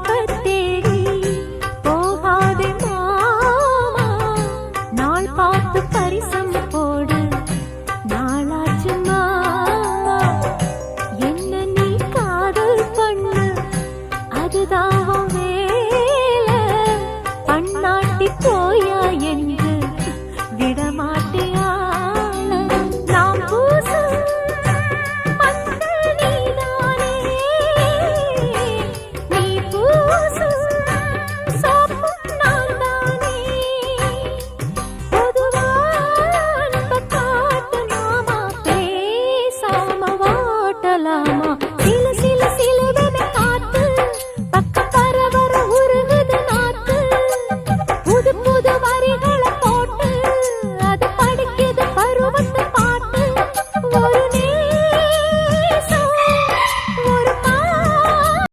தேடி போகாதே மாமா, நாள் பார்த்து பரிசம் போடு, நாளாச்சு மாமா. என்ன நீ காதல் பண்ணு, அதுதான்